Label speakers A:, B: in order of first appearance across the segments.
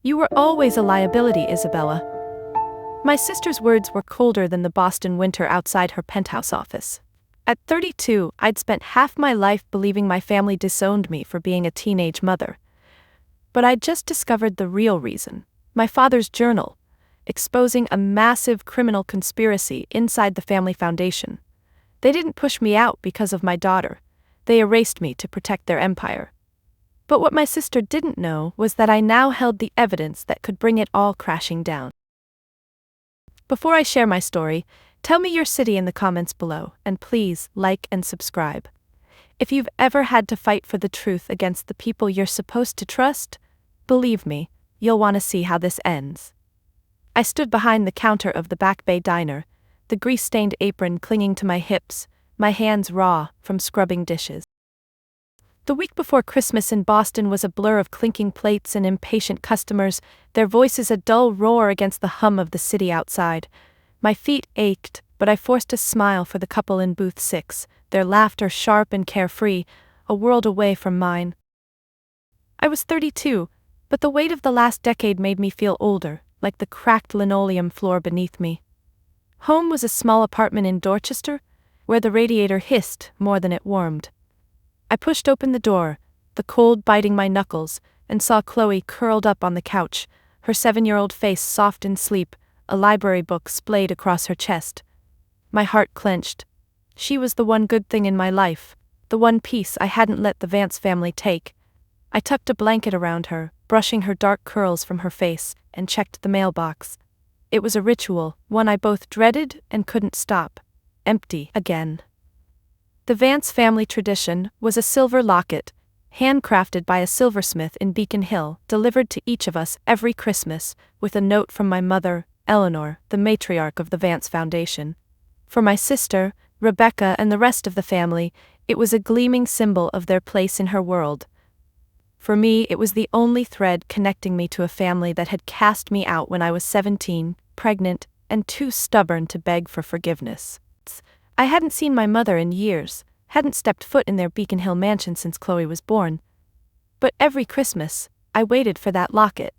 A: You were always a liability, Isabella. My sister's words were colder than the Boston winter outside her penthouse office. At 32, I'd spent half my life believing my family disowned me for being a teenage mother. But I'd just discovered the real reason: my father's journal, exposing a massive criminal conspiracy inside the family foundation. They didn't push me out because of my daughter. They erased me to protect their empire. But what my sister didn't know was that I now held the evidence that could bring it all crashing down. Before I share my story, tell me your city in the comments below, and please like and subscribe. If you've ever had to fight for the truth against the people you're supposed to trust, believe me, you'll want to see how this ends. I stood behind the counter of the Back Bay diner, the grease-stained apron clinging to my hips, my hands raw from scrubbing dishes. The week before Christmas in Boston was a blur of clinking plates and impatient customers, their voices a dull roar against the hum of the city outside. My feet ached, but I forced a smile for the couple in booth 6, their laughter sharp and carefree, a world away from mine. I was 32, but the weight of the last decade made me feel older, like the cracked linoleum floor beneath me. Home was a small apartment in Dorchester, where the radiator hissed more than it warmed. I pushed open the door, the cold biting my knuckles, and saw Chloe curled up on the couch, her 7-year-old face soft in sleep, a library book splayed across her chest. My heart clenched. She was the one good thing in my life, the one piece I hadn't let the Vance family take. I tucked a blanket around her, brushing her dark curls from her face, and checked the mailbox. It was a ritual, one I both dreaded and couldn't stop. Empty again. The Vance family tradition was a silver locket, handcrafted by a silversmith in Beacon Hill, delivered to each of us every Christmas, with a note from my mother, Eleanor, the matriarch of the Vance Foundation. For my sister, Rebecca, and the rest of the family, it was a gleaming symbol of their place in her world. For me, it was the only thread connecting me to a family that had cast me out when I was 17, pregnant, and too stubborn to beg for forgiveness. I hadn't seen my mother in years, hadn't stepped foot in their Beacon Hill mansion since Chloe was born. But every Christmas, I waited for that locket,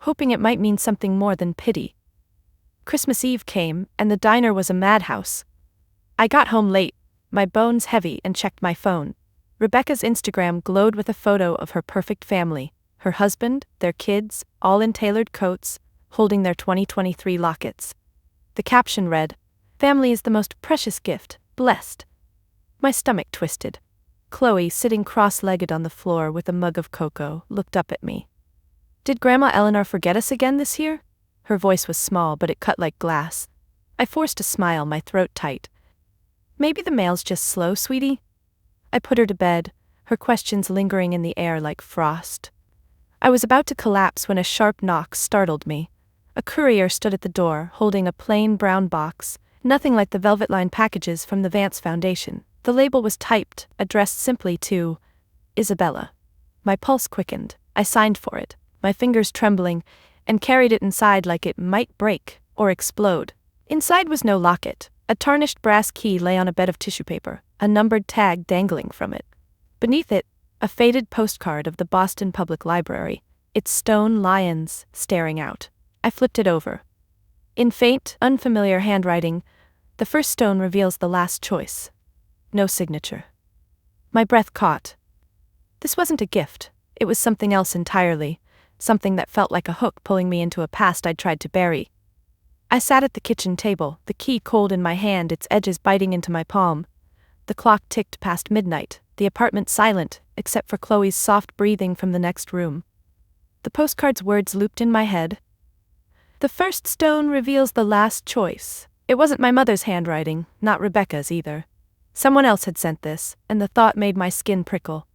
A: hoping it might mean something more than pity. Christmas Eve came, and the diner was a madhouse. I got home late, my bones heavy, and checked my phone. Rebecca's Instagram glowed with a photo of her perfect family, her husband, their kids, all in tailored coats, holding their 2023 lockets. The caption read, "Family is the most precious gift, blessed." My stomach twisted. Chloe, sitting cross-legged on the floor with a mug of cocoa, looked up at me. "Did Grandma Eleanor forget us again this year?" Her voice was small, but it cut like glass. I forced a smile, my throat tight. "Maybe the mail's just slow, sweetie?" I put her to bed, her questions lingering in the air like frost. I was about to collapse when a sharp knock startled me. A courier stood at the door, holding a plain brown box, nothing like the velvet-lined packages from the Vance Foundation. The label was typed, addressed simply to Isabella. My pulse quickened. I signed for it, my fingers trembling, and carried it inside like it might break or explode. Inside was no locket. A tarnished brass key lay on a bed of tissue paper, a numbered tag dangling from it. Beneath it, a faded postcard of the Boston Public Library, its stone lions staring out. I flipped it over. In faint, unfamiliar handwriting, the first stone reveals the last choice. No signature. My breath caught. This wasn't a gift. It was something else entirely, something that felt like a hook pulling me into a past I'd tried to bury. I sat at the kitchen table, the key cold in my hand, its edges biting into my palm. The clock ticked past midnight, the apartment silent, except for Chloe's soft breathing from the next room. The postcard's words looped in my head. The first stone reveals the last choice. It wasn't my mother's handwriting, not Rebecca's either. Someone else had sent this, and the thought made my skin prickle.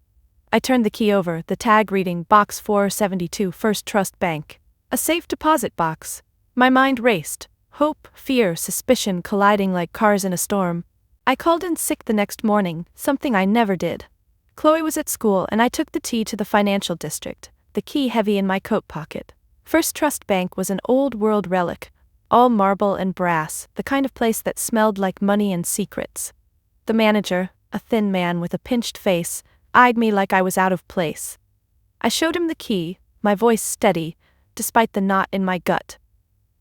A: I turned the key over, the tag reading Box 472, First Trust Bank. A safe deposit box. My mind raced, hope, fear, suspicion colliding like cars in a storm. I called in sick the next morning, something I never did. Chloe was at school, and I took the T to the financial district, the key heavy in my coat pocket. First Trust Bank was an old-world relic, all marble and brass, the kind of place that smelled like money and secrets. The manager, a thin man with a pinched face, eyed me like I was out of place. I showed him the key, my voice steady, despite the knot in my gut.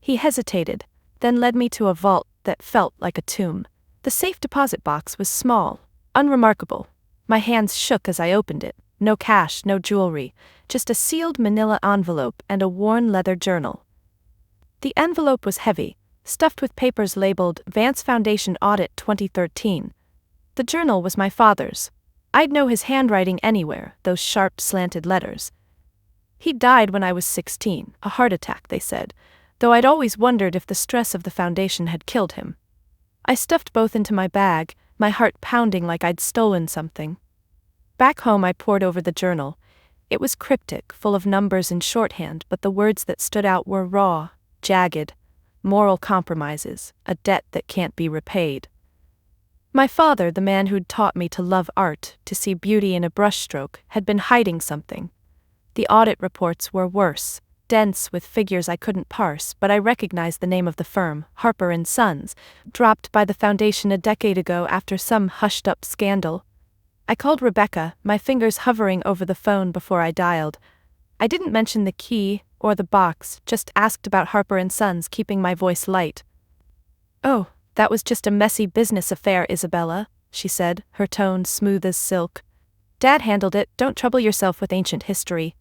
A: He hesitated, then led me to a vault that felt like a tomb. The safe deposit box was small, unremarkable. My hands shook as I opened it. No cash, no jewelry, just a sealed manila envelope and a worn leather journal. The envelope was heavy, stuffed with papers labeled Vance Foundation Audit 2013. The journal was my father's. I'd know his handwriting anywhere, those sharp, slanted letters. He died when I was 16, a heart attack, they said, though I'd always wondered if the stress of the foundation had killed him. I stuffed both into my bag, my heart pounding like I'd stolen something. Back home I pored over the journal. It was cryptic, full of numbers in shorthand, but the words that stood out were raw, jagged, moral compromises, a debt that can't be repaid. My father, the man who'd taught me to love art, to see beauty in a brushstroke, had been hiding something. The audit reports were worse, dense with figures I couldn't parse, but I recognized the name of the firm, Harper & Sons, dropped by the foundation a decade ago after some hushed-up scandal. I called Rebecca, my fingers hovering over the phone before I dialed. I didn't mention the key or the box, just asked about Harper & Sons, keeping my voice light. "Oh, that was just a messy business affair, Isabella," she said, her tone smooth as silk. "Dad handled it, don't trouble yourself with ancient history."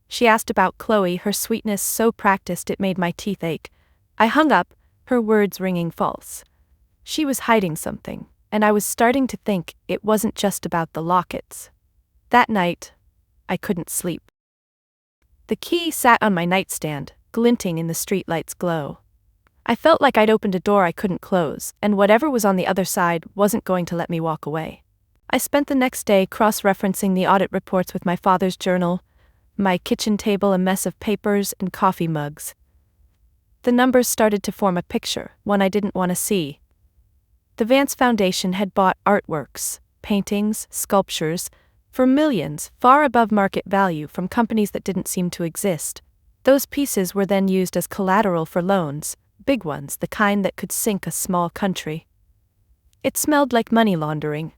A: She asked about Chloe, her sweetness so practiced it made my teeth ache. I hung up, her words ringing false. She was hiding something, and I was starting to think it wasn't just about the lockets. That night, I couldn't sleep. The key sat on my nightstand, glinting in the streetlight's glow. I felt like I'd opened a door I couldn't close, and whatever was on the other side wasn't going to let me walk away. I spent the next day cross-referencing the audit reports with my father's journal, my kitchen table a mess of papers and coffee mugs. The numbers started to form a picture, one I didn't want to see. The Vance Foundation had bought artworks, paintings, sculptures, for millions, far above market value, from companies that didn't seem to exist. Those pieces were then used as collateral for loans, big ones, the kind that could sink a small country. It smelled like money laundering,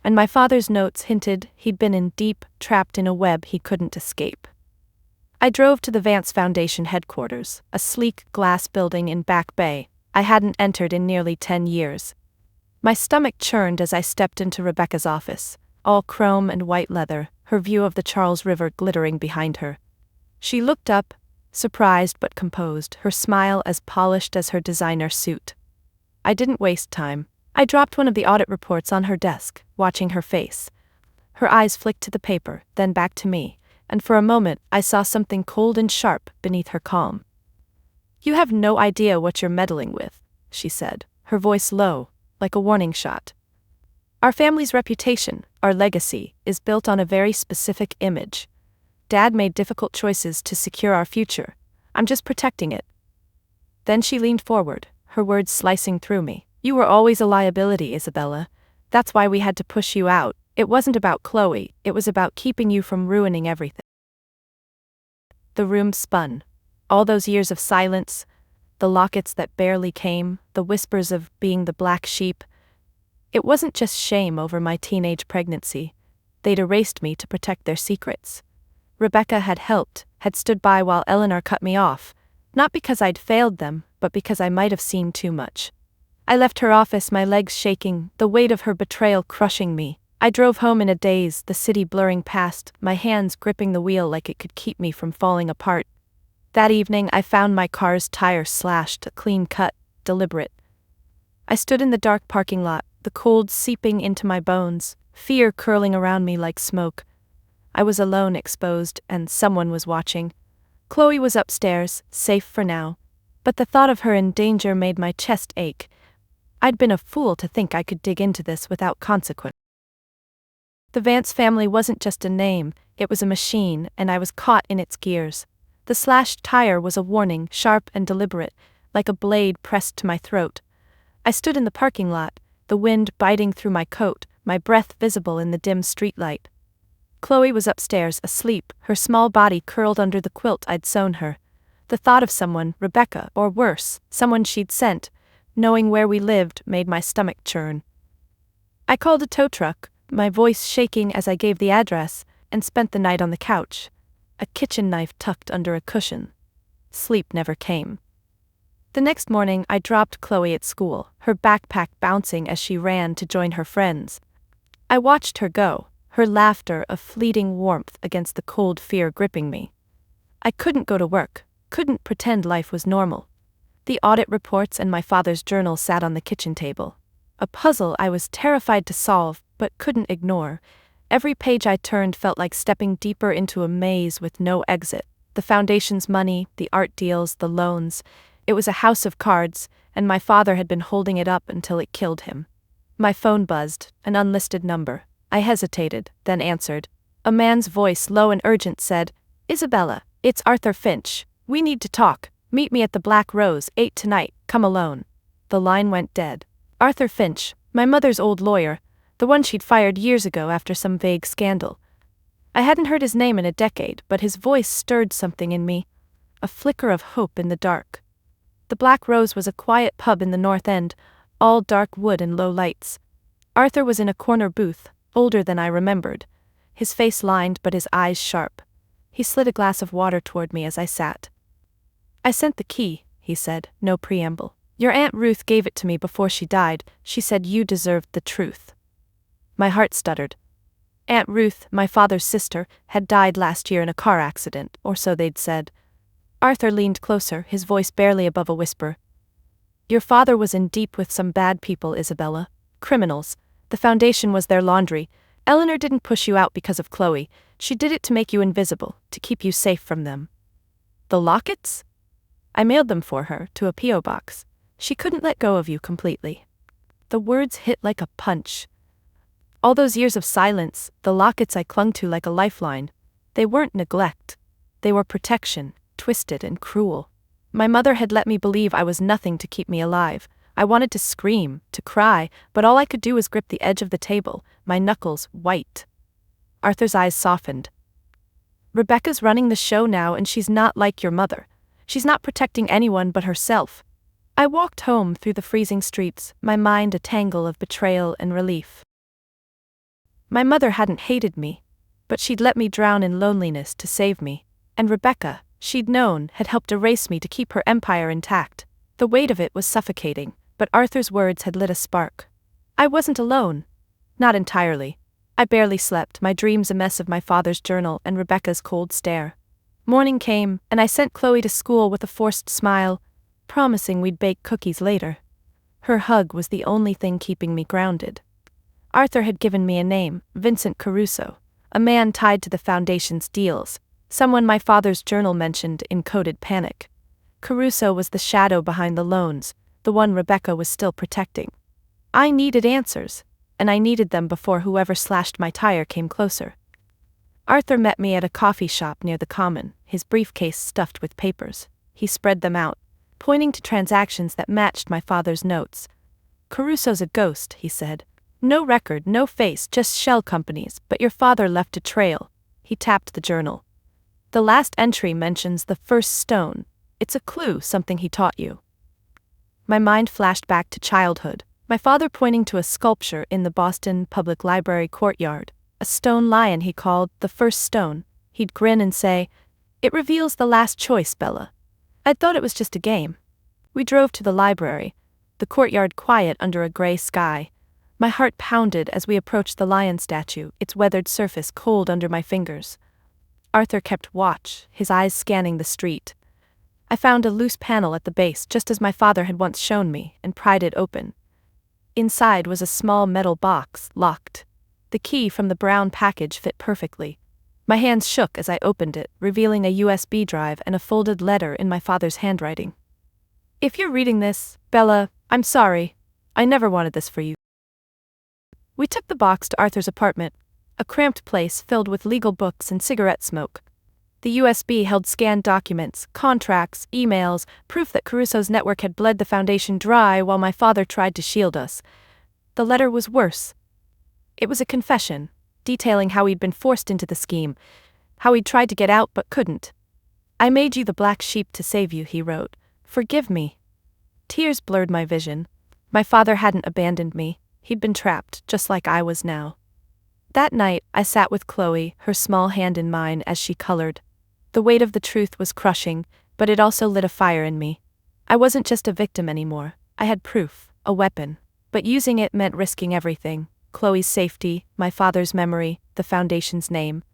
A: and my father's notes hinted he'd been in deep, trapped in a web he couldn't escape. I drove to the Vance Foundation headquarters, a sleek glass building in Back Bay I hadn't entered in nearly 10 years. My stomach churned as I stepped into Rebecca's office, all chrome and white leather, her view of the Charles River glittering behind her. She looked up, surprised but composed, her smile as polished as her designer suit. I didn't waste time. I dropped one of the audit reports on her desk, watching her face. Her eyes flicked to the paper, then back to me, and for a moment I saw something cold and sharp beneath her calm. "You have no idea what you're meddling with," she said, her voice low, like a warning shot. "Our family's reputation, our legacy, is built on a very specific image. Dad made difficult choices to secure our future. I'm just protecting it." Then she leaned forward, her words slicing through me. "You were always a liability, Isabella. That's why we had to push you out. It wasn't about Chloe, it was about keeping you from ruining everything." The room spun. All those years of silence, the lockets that barely came, the whispers of being the black sheep. It wasn't just shame over my teenage pregnancy. They'd erased me to protect their secrets. Rebecca had helped, had stood by while Eleanor cut me off, not because I'd failed them, but because I might have seen too much. I left her office, my legs shaking, the weight of her betrayal crushing me. I drove home in a daze, the city blurring past, my hands gripping the wheel like it could keep me from falling apart. That evening I found my car's tire slashed, a clean cut, deliberate. I stood in the dark parking lot, the cold seeping into my bones, fear curling around me like smoke. I was alone, exposed, and someone was watching. Chloe was upstairs, safe for now, but the thought of her in danger made my chest ache. I'd been a fool to think I could dig into this without consequence. The Vance family wasn't just a name, it was a machine, and I was caught in its gears. The slashed tire was a warning, sharp and deliberate, like a blade pressed to my throat. I stood in the parking lot, the wind biting through my coat, my breath visible in the dim streetlight. Chloe was upstairs, asleep, her small body curled under the quilt I'd sewn her. The thought of someone, Rebecca, or worse, someone she'd sent, knowing where we lived, made my stomach churn. I called a tow truck, my voice shaking as I gave the address, and spent the night on the couch, a kitchen knife tucked under a cushion. Sleep never came. The next morning, I dropped Chloe at school, her backpack bouncing as she ran to join her friends. I watched her go, her laughter a fleeting warmth against the cold fear gripping me. I couldn't go to work, couldn't pretend life was normal. The audit reports and my father's journal sat on the kitchen table. A puzzle I was terrified to solve, but couldn't ignore. Every page I turned felt like stepping deeper into a maze with no exit. The foundation's money, the art deals, the loans. It was a house of cards, and my father had been holding it up until it killed him. My phone buzzed, an unlisted number. I hesitated, then answered. A man's voice, low and urgent, said, "Isabella, it's Arthur Finch. We need to talk. Meet me at the Black Rose, 8 tonight, come alone." The line went dead. Arthur Finch, my mother's old lawyer, the one she'd fired years ago after some vague scandal. I hadn't heard his name in a decade, but his voice stirred something in me. A flicker of hope in the dark. The Black Rose was a quiet pub in the North End, all dark wood and low lights. Arthur was in a corner booth, older than I remembered, his face lined but his eyes sharp. He slid a glass of water toward me as I sat. "I sent the key," he said, no preamble. "Your Aunt Ruth gave it to me before she died. She said you deserved the truth." My heart stuttered. Aunt Ruth, my father's sister, had died last year in a car accident, or so they'd said. Arthur leaned closer, his voice barely above a whisper. "Your father was in deep with some bad people, Isabella. Criminals. The foundation was their laundry. Eleanor didn't push you out because of Chloe. She did it to make you invisible, to keep you safe from them." "The lockets?" "I mailed them for her, to a P.O. box. She couldn't let go of you completely." The words hit like a punch. All those years of silence, the lockets I clung to like a lifeline. They weren't neglect. They were protection, twisted and cruel. My mother had let me believe I was nothing to keep me alive. I wanted to scream, to cry, but all I could do was grip the edge of the table, my knuckles white. Arthur's eyes softened. "Rebecca's running the show now, and she's not like your mother. She's not protecting anyone but herself." I walked home through the freezing streets, my mind a tangle of betrayal and relief. My mother hadn't hated me, but she'd let me drown in loneliness to save me. And Rebecca, she'd known, had helped erase me to keep her empire intact. The weight of it was suffocating, but Arthur's words had lit a spark. I wasn't alone. Not entirely. I barely slept, my dreams a mess of my father's journal and Rebecca's cold stare. Morning came, and I sent Chloe to school with a forced smile, promising we'd bake cookies later. Her hug was the only thing keeping me grounded. Arthur had given me a name, Vincent Caruso, a man tied to the foundation's deals, someone my father's journal mentioned in coded panic. Caruso was the shadow behind the loans, the one Rebecca was still protecting. I needed answers, and I needed them before whoever slashed my tire came closer. Arthur met me at a coffee shop near the Common, his briefcase stuffed with papers. He spread them out, pointing to transactions that matched my father's notes. "Caruso's a ghost," he said. "No record, no face, just shell companies, but your father left a trail." He tapped the journal. "The last entry mentions the first stone. It's a clue, something he taught you." My mind flashed back to childhood, my father pointing to a sculpture in the Boston Public Library courtyard, a stone lion he called the first stone. He'd grin and say, "It reveals the last choice, Bella." I'd thought it was just a game. We drove to the library, the courtyard quiet under a gray sky. My heart pounded as we approached the lion statue, its weathered surface cold under my fingers. Arthur kept watch, his eyes scanning the street. I found a loose panel at the base, just as my father had once shown me, and pried it open. Inside was a small metal box, locked. The key from the brown package fit perfectly. My hands shook as I opened it, revealing a USB drive and a folded letter in my father's handwriting. "If you're reading this, Bella, I'm sorry. I never wanted this for you." We took the box to Arthur's apartment, a cramped place filled with legal books and cigarette smoke. The USB held scanned documents, contracts, emails, proof that Caruso's network had bled the foundation dry while my father tried to shield us. The letter was worse. It was a confession, detailing how he'd been forced into the scheme, how he'd tried to get out but couldn't. "I made you the black sheep to save you," he wrote. "Forgive me." Tears blurred my vision. My father hadn't abandoned me. He'd been trapped, just like I was now. That night, I sat with Chloe, her small hand in mine as she colored. The weight of the truth was crushing, but it also lit a fire in me. I wasn't just a victim anymore. I had proof, a weapon. But using it meant risking everything: Chloe's safety, my father's memory, the Foundation's name.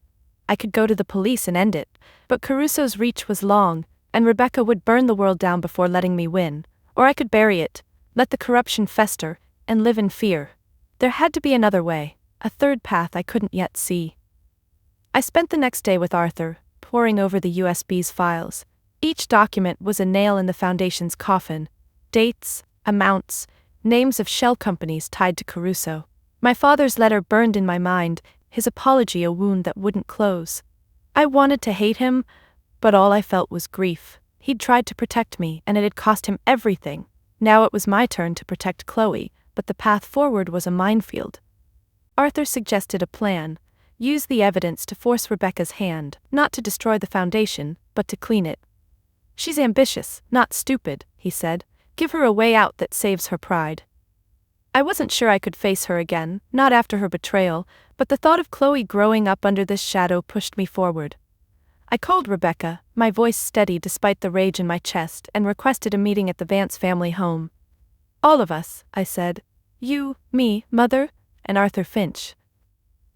A: I could go to the police and end it, but Caruso's reach was long, and Rebecca would burn the world down before letting me win. Or I could bury it, let the corruption fester, and live in fear. There had to be another way, a third path I couldn't yet see. I spent the next day with Arthur, poring over the USB's files. Each document was a nail in the Foundation's coffin: dates, amounts, names of shell companies tied to Caruso. My father's letter burned in my mind, his apology a wound that wouldn't close. I wanted to hate him, but all I felt was grief. He'd tried to protect me, and it had cost him everything. Now it was my turn to protect Chloe, but the path forward was a minefield. Arthur suggested a plan: use the evidence to force Rebecca's hand, not to destroy the Foundation, but to clean it. She's ambitious, not stupid, he said. Give her a way out that saves her pride. I wasn't sure I could face her again, not after her betrayal, but the thought of Chloe growing up under this shadow pushed me forward. I called Rebecca, my voice steady despite the rage in my chest, and requested a meeting at the Vance family home. All of us, I said. You, me, Mother, and Arthur Finch.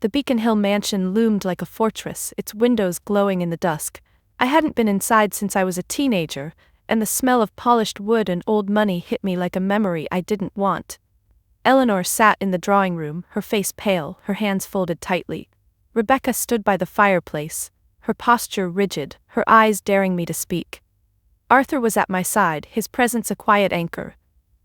A: The Beacon Hill mansion loomed like a fortress, its windows glowing in the dusk. I hadn't been inside since I was a teenager, and the smell of polished wood and old money hit me like a memory I didn't want. Eleanor sat in the drawing room, her face pale, her hands folded tightly. Rebecca stood by the fireplace, her posture rigid, her eyes daring me to speak. Arthur was at my side, his presence a quiet anchor.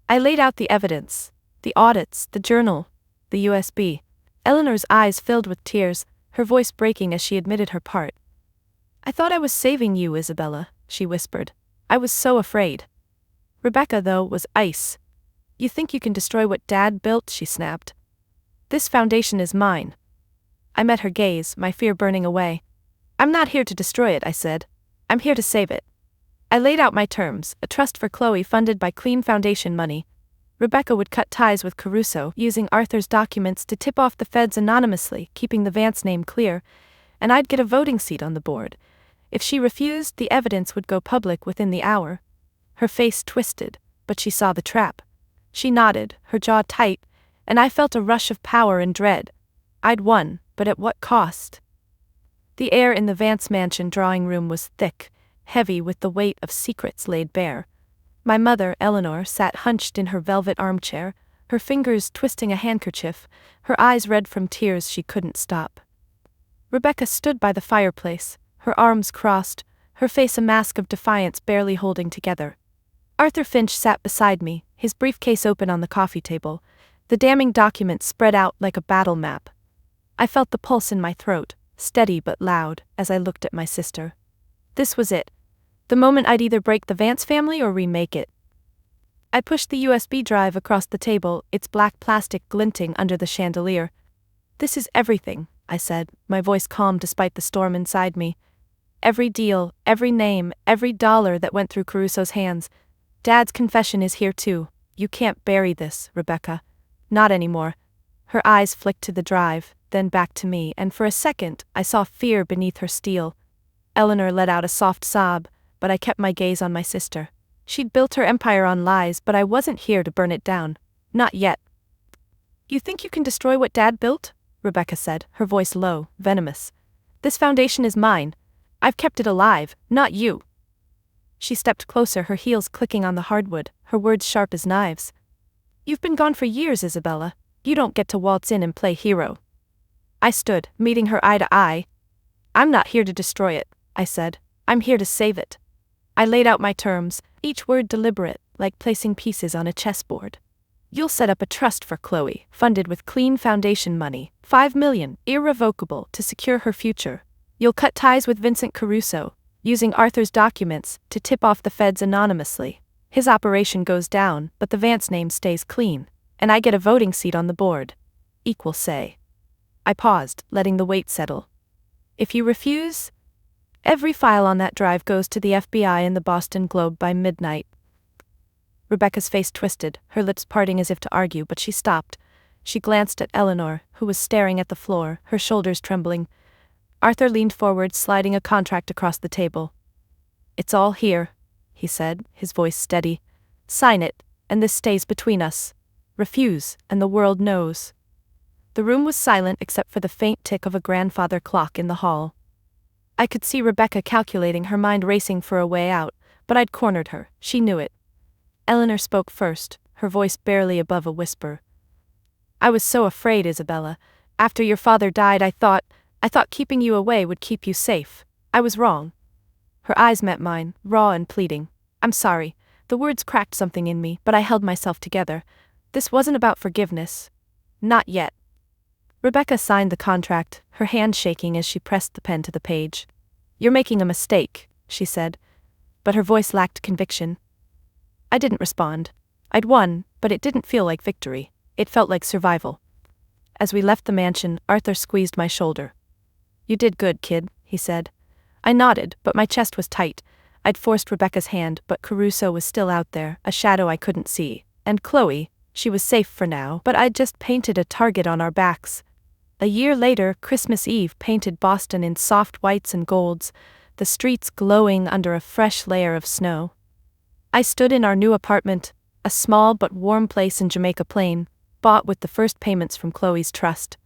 A: I laid out the evidence: the audits, the journal, the USB. Eleanor's eyes filled with tears, her voice breaking as she admitted her part. I thought I was saving you, Isabella, she whispered. I was so afraid. Rebecca, though, was ice. You think you can destroy what Dad built? She snapped. This Foundation is mine. I met her gaze, my fear burning away. I'm not here to destroy it, I said. I'm here to save it. I laid out my terms: a trust for Chloe funded by clean Foundation money. Rebecca would cut ties with Caruso, using Arthur's documents to tip off the feds anonymously, keeping the Vance name clear, and I'd get a voting seat on the board. If she refused, the evidence would go public within the hour. Her face twisted, but she saw the trap. She nodded, her jaw tight, and I felt a rush of power and dread. I'd won, but at what cost? The air in the Vance mansion drawing room was thick, heavy with the weight of secrets laid bare. My mother, Eleanor, sat hunched in her velvet armchair, her fingers twisting a handkerchief, her eyes red from tears she couldn't stop. Rebecca stood by the fireplace, her arms crossed, her face a mask of defiance barely holding together. Arthur Finch sat beside me, his briefcase open on the coffee table, the damning documents spread out like a battle map. I felt the pulse in my throat, steady but loud, as I looked at my sister. This was it. The moment I'd either break the Vance family or remake it. I pushed the USB drive across the table, its black plastic glinting under the chandelier. This is everything, I said, my voice calm despite the storm inside me. Every deal, every name, every dollar that went through Caruso's hands. Dad's confession is here too. You can't bury this, Rebecca. Not anymore. Her eyes flicked to the drive, then back to me, and for a second, I saw fear beneath her steel. Eleanor let out a soft sob, but I kept my gaze on my sister. She'd built her empire on lies, but I wasn't here to burn it down. Not yet. You think you can destroy what Dad built? Rebecca said, her voice low, venomous. This Foundation is mine. I've kept it alive, not you. She stepped closer, her heels clicking on the hardwood, her words sharp as knives. You've been gone for years, Isabella. You don't get to waltz in and play hero. I stood, meeting her eye to eye. I'm not here to destroy it, I said. I'm here to save it. I laid out my terms, each word deliberate, like placing pieces on a chessboard. You'll set up a trust for Chloe, funded with clean Foundation money, $5 million, irrevocable, to secure her future. You'll cut ties with Vincent Caruso, using Arthur's documents to tip off the feds anonymously. His operation goes down, but the Vance name stays clean, and I get a voting seat on the board. Equal say. I paused, letting the weight settle. If you refuse, every file on that drive goes to the FBI and the Boston Globe by midnight. Rebecca's face twisted, her lips parting as if to argue, but she stopped. She glanced at Eleanor, who was staring at the floor, her shoulders trembling. Arthur leaned forward, sliding a contract across the table. It's all here, he said, his voice steady. Sign it, and this stays between us. Refuse, and the world knows. The room was silent except for the faint tick of a grandfather clock in the hall. I could see Rebecca calculating, her mind racing for a way out, but I'd cornered her, she knew it. Eleanor spoke first, her voice barely above a whisper. I was so afraid, Isabella. After your father died, I thought keeping you away would keep you safe. I was wrong. Her eyes met mine, raw and pleading. I'm sorry. The words cracked something in me, but I held myself together. This wasn't about forgiveness. Not yet. Rebecca signed the contract, her hand shaking as she pressed the pen to the page. You're making a mistake, she said, but her voice lacked conviction. I didn't respond. I'd won, but it didn't feel like victory. It felt like survival. As we left the mansion, Arthur squeezed my shoulder. You did good, kid, he said. I nodded, but my chest was tight. I'd forced Rebecca's hand, but Caruso was still out there, a shadow I couldn't see. And Chloe, she was safe for now, but I'd just painted a target on our backs. A year later, Christmas Eve painted Boston in soft whites and golds, the streets glowing under a fresh layer of snow. I stood in our new apartment, a small but warm place in Jamaica Plain, bought with the first payments from Chloe's trust.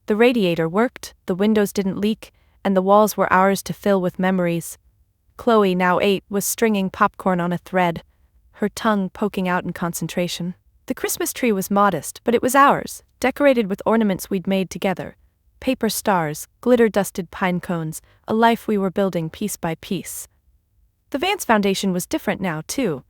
A: The radiator worked, the windows didn't leak, and the walls were ours to fill with memories. Chloe, now 8, was stringing popcorn on a thread, her tongue poking out in concentration. The Christmas tree was modest, but it was ours, decorated with ornaments we'd made together. Paper stars, glitter-dusted pine cones, a life we were building piece by piece. The Vance Foundation was different now, too.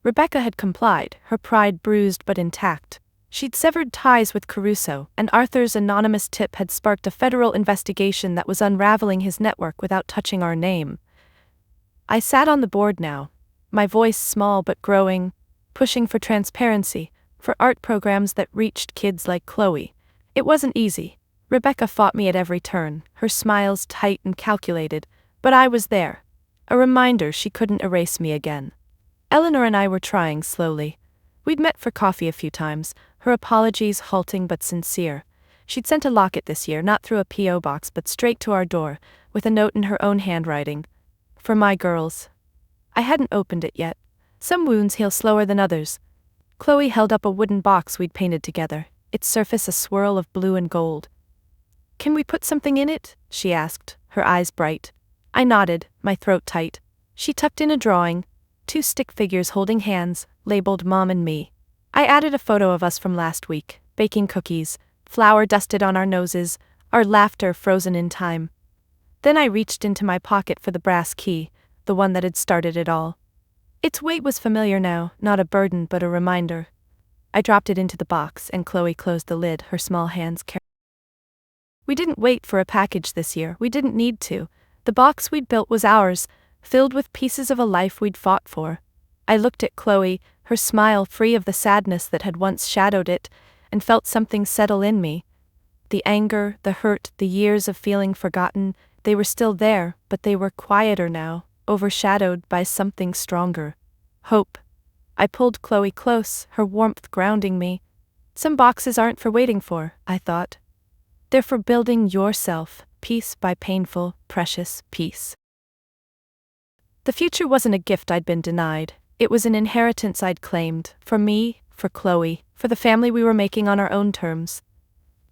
A: Rebecca had complied, her pride bruised but intact. She'd severed ties with Caruso, and Arthur's anonymous tip had sparked a federal investigation that was unraveling his network without touching our name. I sat on the board now, my voice small but growing, pushing for transparency, for art programs that reached kids like Chloe. It wasn't easy. Rebecca fought me at every turn, her smiles tight and calculated, but I was there. A reminder she couldn't erase me again. Eleanor and I were trying slowly. We'd met for coffee a few times, her apologies halting but sincere. She'd sent a locket this year, not through a P.O. box but straight to our door, with a note in her own handwriting. For my girls. I hadn't opened it yet. Some wounds heal slower than others. Chloe held up a wooden box we'd painted together, its surface a swirl of blue and gold. Can we put something in it? She asked, her eyes bright. I nodded, my throat tight. She tucked in a drawing, 2 stick figures holding hands, labeled Mom and Me. I added a photo of us from last week, baking cookies, flour dusted on our noses, our laughter frozen in time. Then I reached into my pocket for the brass key, the one that had started it all. Its weight was familiar now, not a burden but a reminder. I dropped it into the box and Chloe closed the lid, her small hands carefully. We didn't wait for a package this year, we didn't need to. The box we'd built was ours, filled with pieces of a life we'd fought for. I looked at Chloe, her smile free of the sadness that had once shadowed it, and felt something settle in me. The anger, the hurt, the years of feeling forgotten, they were still there, but they were quieter now, overshadowed by something stronger. Hope. I pulled Chloe close, her warmth grounding me. Some boxes aren't for waiting for, I thought. They're for building yourself, piece by painful, precious piece. The future wasn't a gift I'd been denied. It was an inheritance I'd claimed, for me, for Chloe, for the family we were making on our own terms.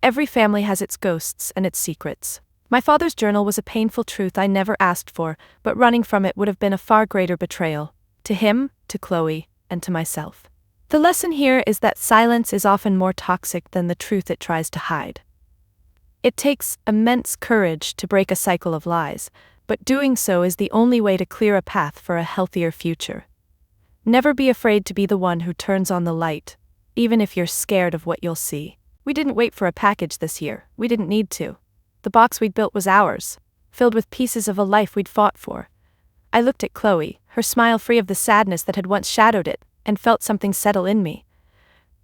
A: Every family has its ghosts and its secrets. My father's journal was a painful truth I never asked for, but running from it would have been a far greater betrayal. To him, to Chloe, and to myself. The lesson here is that silence is often more toxic than the truth it tries to hide. It takes immense courage to break a cycle of lies, but doing so is the only way to clear a path for a healthier future. Never be afraid to be the one who turns on the light, even if you're scared of what you'll see. We didn't wait for a package this year, we didn't need to. The box we'd built was ours, filled with pieces of a life we'd fought for. I looked at Chloe, her smile free of the sadness that had once shadowed it, and felt something settle in me.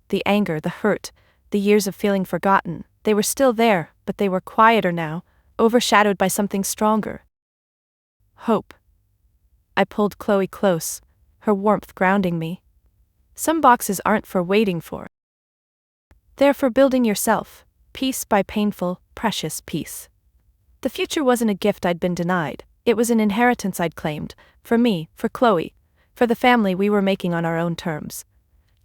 A: The anger, the hurt, the years of feeling forgotten, they were still there, but they were quieter now, overshadowed by something stronger. Hope. I pulled Chloe close, her warmth grounding me. Some boxes aren't for waiting for. They're for building yourself, piece by painful, precious piece. The future wasn't a gift I'd been denied, it was an inheritance I'd claimed, for me, for Chloe, For the family we were making on our own terms.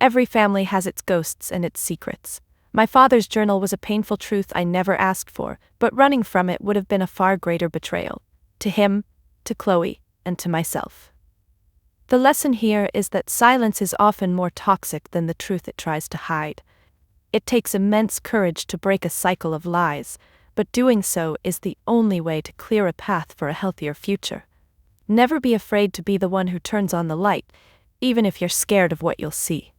A: Every family has its ghosts and its secrets. My father's journal was a painful truth I never asked for, but running from it would have been a far greater betrayal. To him, to Chloe, and to myself. The lesson here is that silence is often more toxic than the truth it tries to hide. It takes immense courage to break a cycle of lies, but doing so is the only way to clear a path for a healthier future. Never be afraid to be the one who turns on the light, even if you're scared of what you'll see.